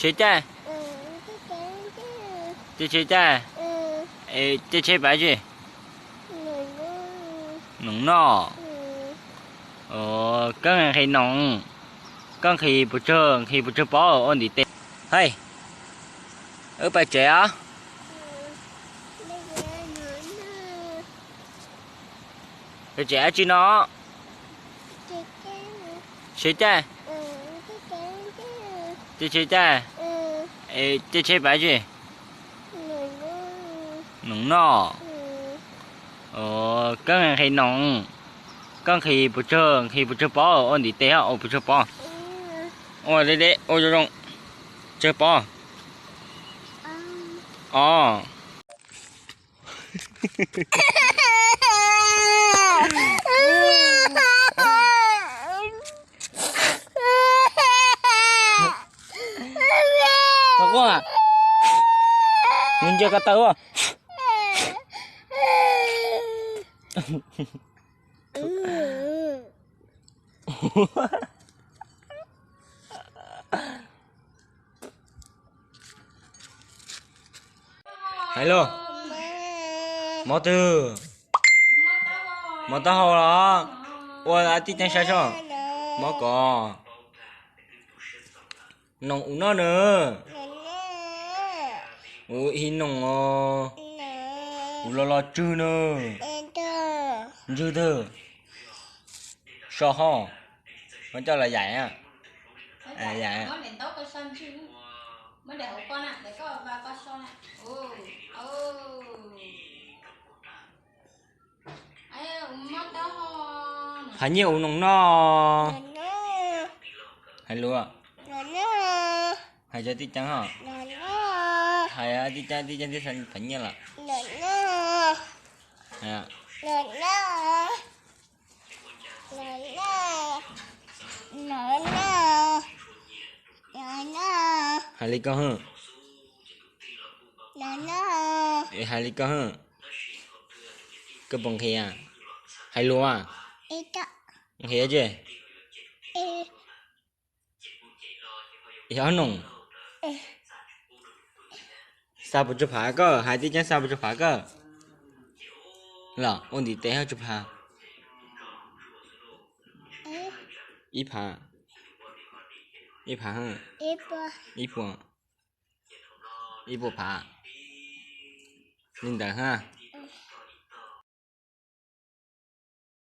谁在？这谁在？这谁白去？nóng nọ. Con khi nóng, con khi bữa trưa bỏ ôn đi tê. Hey, ở bài trẻ á? Bài trẻ chứ nó.谁在？这谁在？这谁白去？nóng nọ. Con khi nóng, con khi bữa trưa bỏ ôn đi tê á, bữa trưa bỏ. Đây, ôi rồi, trưa bỏ. Có con à? Nhìn chưa có tấu à? Hello. Mọ từ. Mọ tao hồ đó. Ủa là tí chân sao sao? Mọ có. Nông uống nó nữa. Ủa hi nông à. Ủa là chư nữa. Chư thư. Sao hả? Nó cho là vậy à? Dạ. Nó đến tao coi son chứ. Mới để hổ con ạ, để có và con son ạ. Ai mất tao ho. Hay nhiều nông nó. Hay luôn à? Hay cho tí trắng hả? Hay à, tí trắng tí xanh phải như là. Hay à. Hai ly con hả? Hai ly con hả? Cái bông kia à? Hay luôn à? Kia chứ? Yếu nồng. Sao bữa chụp hạ cơ? Hai tí chân sao bữa chụp hạ cơ? Là, ôn đi tế hả chụp hạ? Ít hạ. Ít hạ hả? Ít bộ. Ít bộ hạ. Nhìn đợi ha.